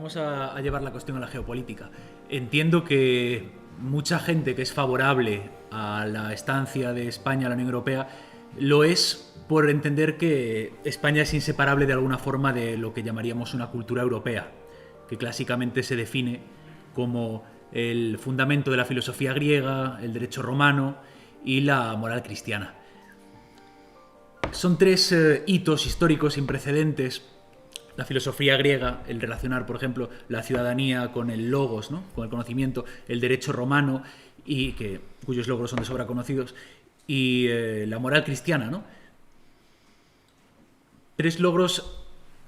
vamos a llevar la cuestión a la geopolítica. Entiendo que mucha gente que es favorable a la estancia de España en la Unión Europea lo es por entender que España es inseparable de alguna forma de lo que llamaríamos una cultura europea, que clásicamente se define como el fundamento de la filosofía griega, el derecho romano y la moral cristiana. Son tres hitos históricos sin precedentes. La filosofía griega, el relacionar, por ejemplo, la ciudadanía con el logos, ¿no? Con el conocimiento, el derecho romano, cuyos logros son de sobra conocidos, y la moral cristiana, ¿no? Tres logros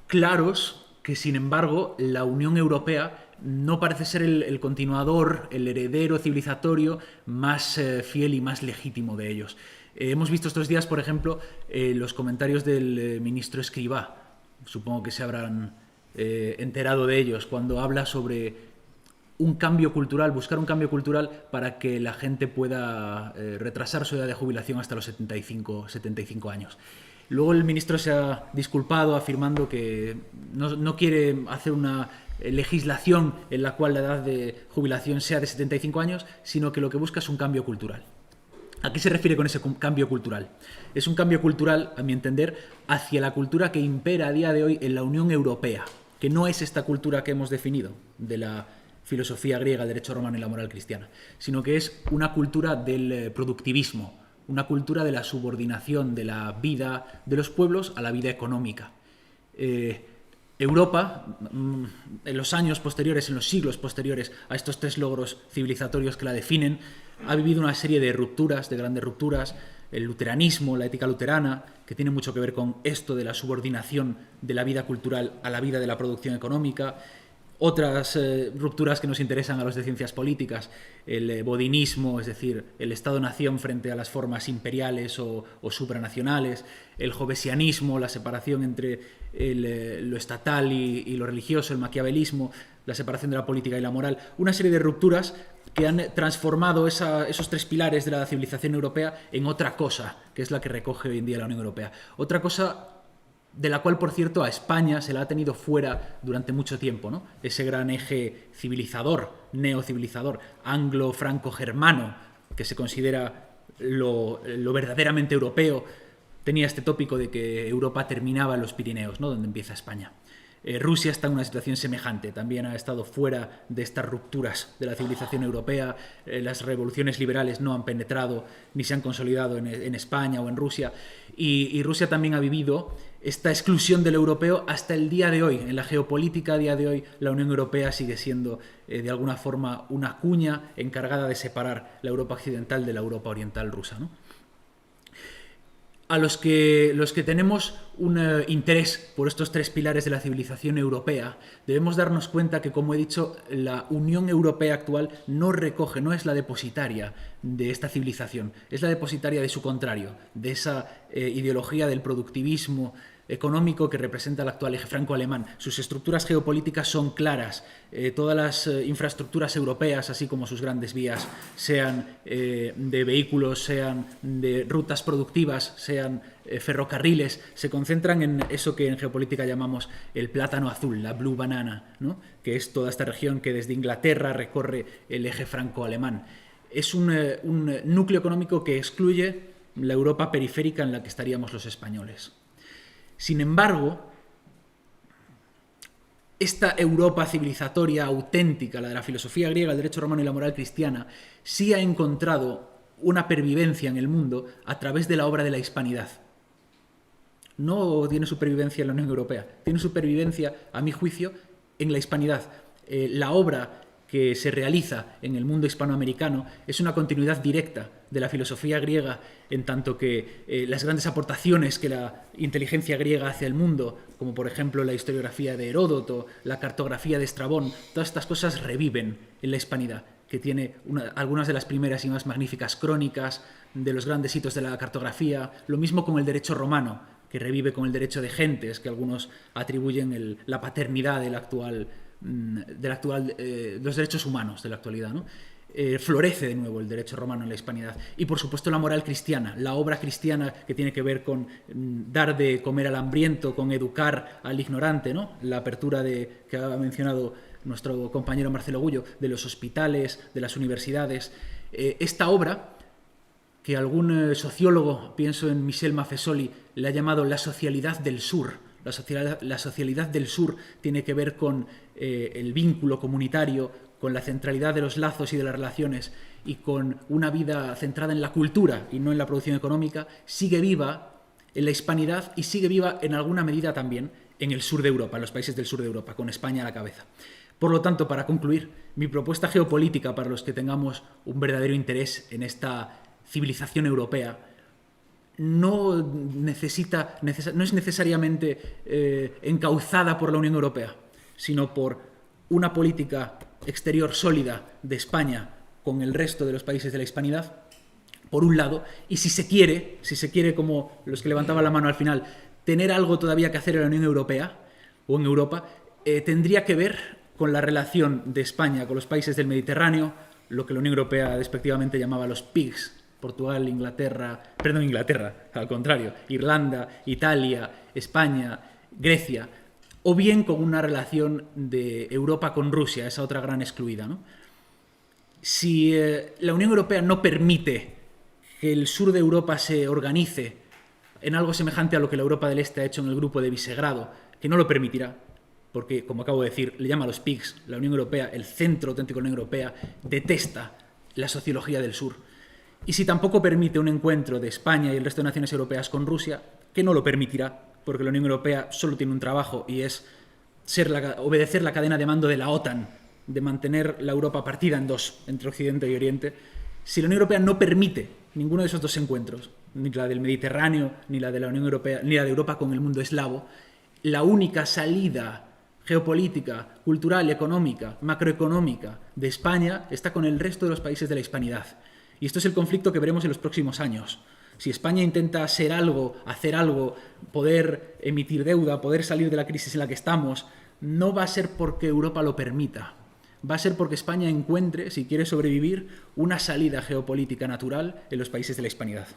claros que, sin embargo, la Unión Europea no parece ser el continuador, el heredero civilizatorio más fiel y más legítimo de ellos. Hemos visto estos días, por ejemplo, los comentarios del ministro Escrivá. Supongo que se habrán enterado de ellos cuando habla sobre un cambio cultural, buscar un cambio cultural para que la gente pueda retrasar su edad de jubilación hasta los 75 años. Luego el ministro se ha disculpado afirmando que no quiere hacer una legislación en la cual la edad de jubilación sea de 75 años, sino que lo que busca es un cambio cultural. ¿A qué se refiere con ese cambio cultural? Es un cambio cultural, a mi entender, hacia la cultura que impera a día de hoy en la Unión Europea, que no es esta cultura que hemos definido de la filosofía griega, el derecho romano y la moral cristiana, sino que es una cultura del productivismo, una cultura de la subordinación de la vida de los pueblos a la vida económica. Europa, en los años posteriores, en los siglos posteriores a estos tres logros civilizatorios que la definen, ha vivido una serie de rupturas, de grandes rupturas. El luteranismo, la ética luterana, que tiene mucho que ver con esto de la subordinación de la vida cultural a la vida de la producción económica. Otras rupturas que nos interesan a los de ciencias políticas, el bodinismo, es decir, el Estado-nación frente a las formas imperiales o supranacionales, el jovesianismo, la separación entre lo estatal y lo religioso, el maquiavelismo, la separación de la política y la moral, una serie de rupturas que han transformado esos tres pilares de la civilización europea en otra cosa, que es la que recoge hoy en día la Unión Europea. Otra cosa de la cual, por cierto, a España se la ha tenido fuera durante mucho tiempo, ¿no? Ese gran eje civilizador, neocivilizador, anglo-franco-germano, que se considera lo verdaderamente europeo, tenía este tópico de que Europa terminaba en los Pirineos, ¿no? Donde empieza España. Rusia está en una situación semejante, también ha estado fuera de estas rupturas de la civilización europea. Las revoluciones liberales no han penetrado ni se han consolidado en España o en Rusia, y Rusia también ha vivido esta exclusión del europeo hasta el día de hoy. En la geopolítica a día de hoy la Unión Europea sigue siendo de alguna forma una cuña encargada de separar la Europa occidental de la Europa oriental rusa, ¿no? A los que tenemos un interés por estos tres pilares de la civilización europea, debemos darnos cuenta que, como he dicho, la Unión Europea actual no es la depositaria de esta civilización, es la depositaria de su contrario, de esa ideología del productivismo económico que representa el actual eje franco-alemán. Sus estructuras geopolíticas son claras. Todas las infraestructuras europeas, así como sus grandes vías, sean de vehículos, sean de rutas productivas, sean ferrocarriles, se concentran en eso que en geopolítica llamamos el plátano azul, la blue banana, ¿no? Que es toda esta región que desde Inglaterra recorre el eje franco-alemán. Es un núcleo económico que excluye la Europa periférica en la que estaríamos los españoles. Sin embargo, esta Europa civilizatoria auténtica, la de la filosofía griega, el derecho romano y la moral cristiana, sí ha encontrado una pervivencia en el mundo a través de la obra de la hispanidad. No tiene supervivencia en la Unión Europea, tiene supervivencia, a mi juicio, en la hispanidad. La obra que se realiza en el mundo hispanoamericano es una continuidad directa de la filosofía griega, en tanto que las grandes aportaciones que la inteligencia griega hace al mundo, como por ejemplo la historiografía de Heródoto, la cartografía de Estrabón, todas estas cosas reviven en la hispanidad, que tiene algunas de las primeras y más magníficas crónicas de los grandes hitos de la cartografía. Lo mismo con el derecho romano, que revive con el derecho de gentes, que algunos atribuyen la paternidad de los derechos humanos de la actualidad, ¿no? florece de nuevo el derecho romano en la hispanidad. Y por supuesto la moral cristiana, la obra cristiana que tiene que ver con dar de comer al hambriento, con educar al ignorante, ¿no? La apertura que ha mencionado nuestro compañero Marcelo Gullo, de los hospitales, de las universidades. Esta obra, que algún sociólogo, pienso en Michel Maffesoli, le ha llamado la socialidad del sur. La socialidad del sur tiene que ver con el vínculo comunitario, con la centralidad de los lazos y de las relaciones y con una vida centrada en la cultura y no en la producción económica, sigue viva en la hispanidad y sigue viva en alguna medida también en el sur de Europa, en los países del sur de Europa, con España a la cabeza. Por lo tanto, para concluir, mi propuesta geopolítica para los que tengamos un verdadero interés en esta civilización europea no es necesariamente encauzada por la Unión Europea, sino por una política exterior sólida de España con el resto de los países de la hispanidad, por un lado, y si se quiere, como los que levantaban la mano al final, tener algo todavía que hacer en la Unión Europea o en Europa, tendría que ver con la relación de España con los países del Mediterráneo, lo que la Unión Europea despectivamente llamaba los PIGS, Portugal, Inglaterra, al contrario, Irlanda, Italia, España, Grecia, o bien con una relación de Europa con Rusia, esa otra gran excluida, ¿no? Si la Unión Europea no permite que el sur de Europa se organice en algo semejante a lo que la Europa del Este ha hecho en el grupo de Visegrado, que no lo permitirá, porque, como acabo de decir, le llama a los PIGS, la Unión Europea, el centro auténtico de la Unión Europea, detesta la sociología del sur. Y si tampoco permite un encuentro de España y el resto de naciones europeas con Rusia, que no lo permitirá, porque la Unión Europea solo tiene un trabajo y es obedecer la cadena de mando de la OTAN, de mantener la Europa partida en dos, entre Occidente y Oriente. Si la Unión Europea no permite ninguno de esos dos encuentros, ni la del Mediterráneo, ni la de la Unión Europea, ni la de Europa con el mundo eslavo, la única salida geopolítica, cultural, económica, macroeconómica de España está con el resto de los países de la hispanidad. Y esto es el conflicto que veremos en los próximos años. Si España intenta ser algo, hacer algo, poder emitir deuda, poder salir de la crisis en la que estamos, no va a ser porque Europa lo permita. Va a ser porque España encuentre, si quiere sobrevivir, una salida geopolítica natural en los países de la hispanidad.